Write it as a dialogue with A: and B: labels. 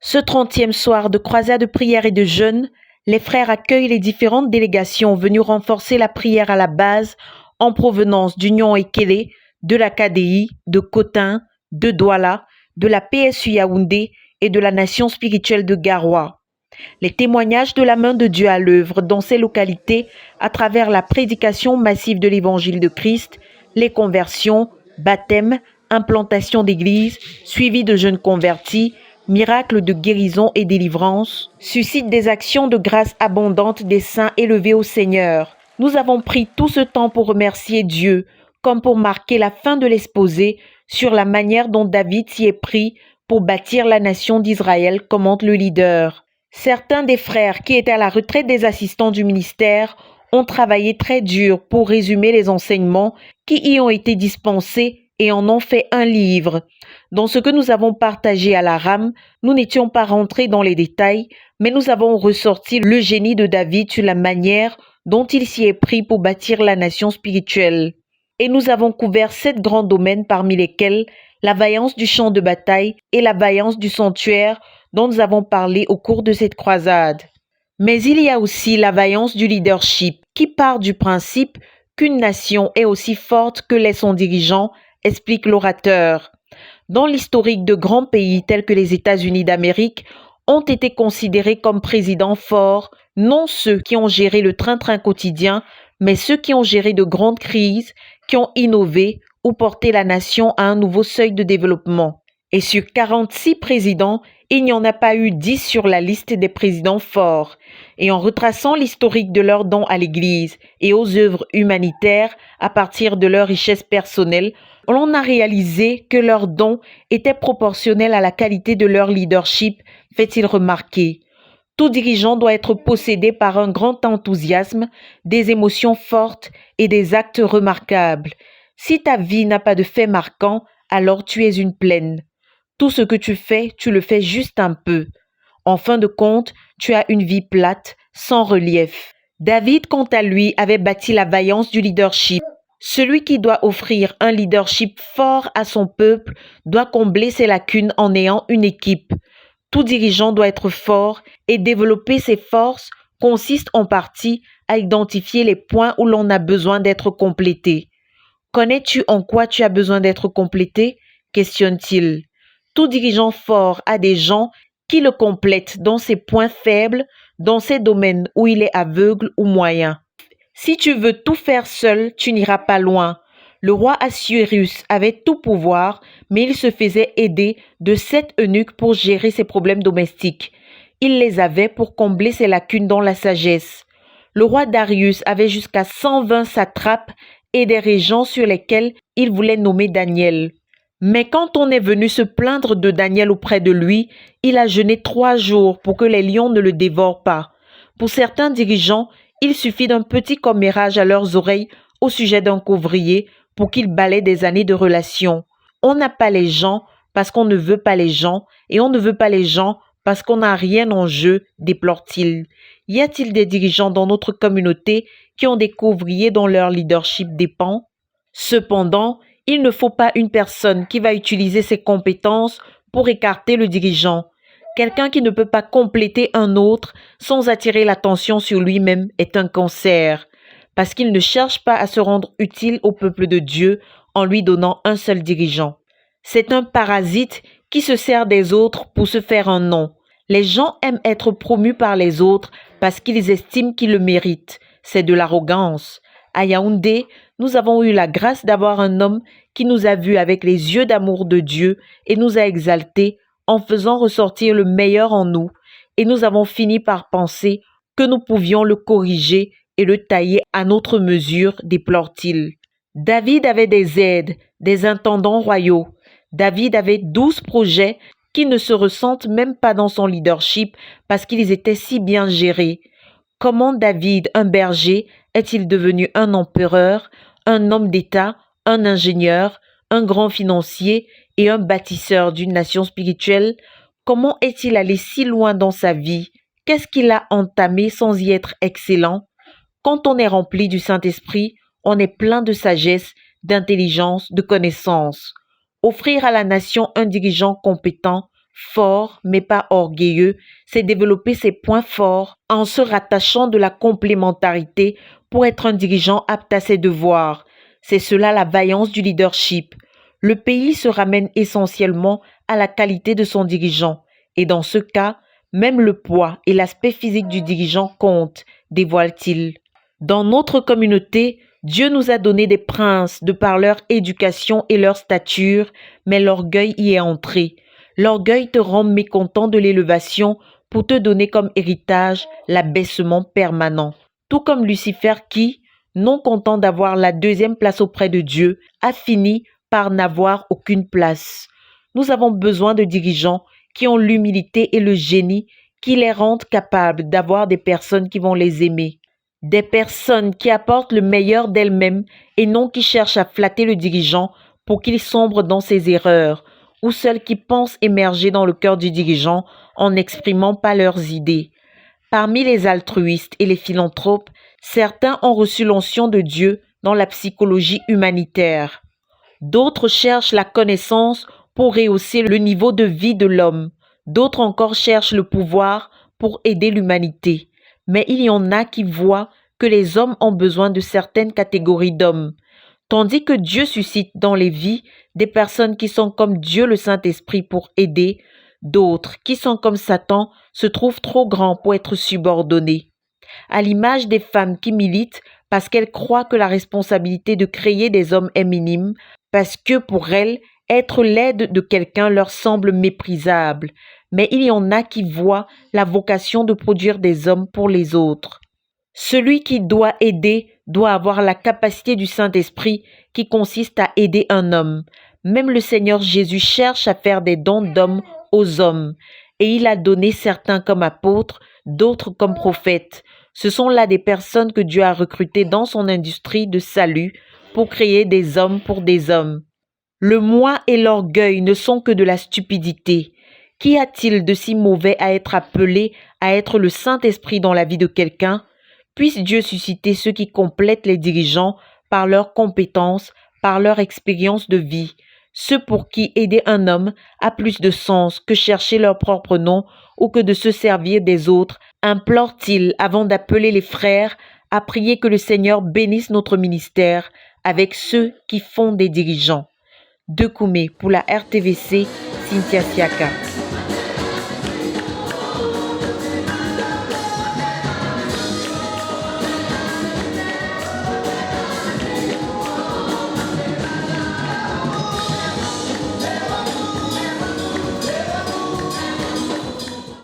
A: Ce 30e soir de croisade de prière et de jeûne, les frères accueillent les différentes délégations venues renforcer la prière à la base en provenance d'Union Ekele, de la KDI, de Cotin, de Douala, de la PSU Yaoundé et de la Nation spirituelle de Garoua. Les témoignages de la main de Dieu à l'œuvre dans ces localités à travers la prédication massive de l'évangile de Christ, les conversions, baptêmes, implantation d'églises, suivi de jeunes convertis, miracles de guérison et délivrance, suscitent des actions de grâce abondantes des saints élevés au Seigneur. Nous avons pris tout ce temps pour remercier Dieu, comme pour marquer la fin de l'exposé sur la manière dont David s'y est pris pour bâtir la nation d'Israël, commente le leader. Certains des frères qui étaient à la retraite des assistants du ministère ont travaillé très dur pour résumer les enseignements qui y ont été dispensés et en ont fait un livre. Dans ce que nous avons partagé à la rame, nous n'étions pas rentrés dans les détails, mais nous avons ressorti le génie de David sur la manière dont il s'y est pris pour bâtir la nation spirituelle. Et nous avons couvert 7 grands domaines parmi lesquels la vaillance du champ de bataille et la vaillance du sanctuaire dont nous avons parlé au cours de cette croisade. Mais il y a aussi la vaillance du leadership qui part du principe qu'une nation est aussi forte que l'est son dirigeant, explique l'orateur. Dans l'historique de grands pays tels que les États-Unis d'Amérique, ont été considérés comme présidents forts, non ceux qui ont géré le train-train quotidien, mais ceux qui ont géré de grandes crises, qui ont innové ou porté la nation à un nouveau seuil de développement. Et sur 46 présidents, il n'y en a pas eu 10 sur la liste des présidents forts. Et en retraçant l'historique de leurs dons à l'Église et aux œuvres humanitaires à partir de leurs richesses personnelles, on a réalisé que leurs dons étaient proportionnels à la qualité de leur leadership, fait-il remarquer. Tout dirigeant doit être possédé par un grand enthousiasme, des émotions fortes et des actes remarquables. Si ta vie n'a pas de faits marquants, alors tu es une plaine. Tout ce que tu le fais juste un peu. En fin de compte, tu as une vie plate, sans relief. David, quant à lui, avait bâti la vaillance du leadership. Celui qui doit offrir un leadership fort à son peuple doit combler ses lacunes en ayant une équipe. Tout dirigeant doit être fort et développer ses forces consiste en partie à identifier les points où l'on a besoin d'être complété. Connais-tu en quoi tu as besoin d'être complété? Questionne-t-il. Tout dirigeant fort a des gens qui le complètent dans ses points faibles, dans ses domaines où il est aveugle ou moyen. Si tu veux tout faire seul, tu n'iras pas loin. Le roi Assuérus avait tout pouvoir, mais il se faisait aider de 7 eunuques pour gérer ses problèmes domestiques. Il les avait pour combler ses lacunes dans la sagesse. Le roi Darius avait jusqu'à 120 satrapes et des régents sur lesquels il voulait nommer Daniel. Mais quand on est venu se plaindre de Daniel auprès de lui, il a jeûné 3 jours pour que les lions ne le dévorent pas. Pour certains dirigeants, il suffit d'un petit commérage à leurs oreilles au sujet d'un couvrier pour qu'ils balaient des années de relations. On n'a pas les gens parce qu'on ne veut pas les gens et on ne veut pas les gens parce qu'on n'a rien en jeu, déplore-t-il. Y a-t-il des dirigeants dans notre communauté qui ont des couvriers dont leur leadership dépend? Cependant, il ne faut pas une personne qui va utiliser ses compétences pour écarter le dirigeant. Quelqu'un qui ne peut pas compléter un autre sans attirer l'attention sur lui-même est un cancer, parce qu'il ne cherche pas à se rendre utile au peuple de Dieu en lui donnant un seul dirigeant. C'est un parasite qui se sert des autres pour se faire un nom. Les gens aiment être promus par les autres parce qu'ils estiment qu'ils le méritent. C'est de l'arrogance. À Yaoundé, nous avons eu la grâce d'avoir un homme qui nous a vus avec les yeux d'amour de Dieu et nous a exaltés en faisant ressortir le meilleur en nous, et nous avons fini par penser que nous pouvions le corriger et le tailler à notre mesure, déplore-t-il. David avait des aides, des intendants royaux. David avait 12 projets qui ne se ressentent même pas dans son leadership parce qu'ils étaient si bien gérés. Comment David, un berger, est-il devenu un empereur, un homme d'État, un ingénieur, un grand financier et un bâtisseur d'une nation spirituelle? Comment est-il allé si loin dans sa vie? Qu'est-ce qu'il a entamé sans y être excellent? Quand on est rempli du Saint-Esprit, on est plein de sagesse, d'intelligence, de connaissance. Offrir à la nation un dirigeant compétent fort mais pas orgueilleux, c'est développer ses points forts en se rattachant de la complémentarité pour être un dirigeant apte à ses devoirs. C'est cela la vaillance du leadership. Le pays se ramène essentiellement à la qualité de son dirigeant. Et dans ce cas, même le poids et l'aspect physique du dirigeant comptent, dévoile-t-il. Dans notre communauté, Dieu nous a donné des princes de par leur éducation et leur stature, mais l'orgueil y est entré. L'orgueil te rend mécontent de l'élévation pour te donner comme héritage l'abaissement permanent. Tout comme Lucifer qui, non content d'avoir la deuxième place auprès de Dieu, a fini par n'avoir aucune place. Nous avons besoin de dirigeants qui ont l'humilité et le génie qui les rendent capables d'avoir des personnes qui vont les aimer. Des personnes qui apportent le meilleur d'elles-mêmes et non qui cherchent à flatter le dirigeant pour qu'il sombre dans ses erreurs, ou celles qui pensent émerger dans le cœur du dirigeant en n'exprimant pas leurs idées. Parmi les altruistes et les philanthropes, certains ont reçu l'onction de Dieu dans la psychologie humanitaire. D'autres cherchent la connaissance pour rehausser le niveau de vie de l'homme. D'autres encore cherchent le pouvoir pour aider l'humanité. Mais il y en a qui voient que les hommes ont besoin de certaines catégories d'hommes, tandis que Dieu suscite dans les vies des personnes qui sont comme Dieu le Saint-Esprit pour aider, d'autres qui sont comme Satan se trouvent trop grands pour être subordonnés. À l'image des femmes qui militent parce qu'elles croient que la responsabilité de créer des hommes est minime, parce que pour elles, être l'aide de quelqu'un leur semble méprisable. Mais il y en a qui voient la vocation de produire des hommes pour les autres. Celui qui doit aider doit avoir la capacité du Saint-Esprit qui consiste à aider un homme. Même le Seigneur Jésus cherche à faire des dons d'hommes aux hommes. Et il a donné certains comme apôtres, d'autres comme prophètes. Ce sont là des personnes que Dieu a recrutées dans son industrie de salut pour créer des hommes pour des hommes. Le moi et l'orgueil ne sont que de la stupidité. Qu'y a-t-il de si mauvais à être appelé à être le Saint-Esprit dans la vie de quelqu'un? Puisse Dieu susciter ceux qui complètent les dirigeants par leurs compétences, par leur expérience de vie, ceux pour qui aider un homme a plus de sens que chercher leur propre nom ou que de se servir des autres, implore-t-il avant d'appeler les frères à prier que le Seigneur bénisse notre ministère avec ceux qui font des dirigeants. De Koumé pour la RTVC, Cynthia Siaka.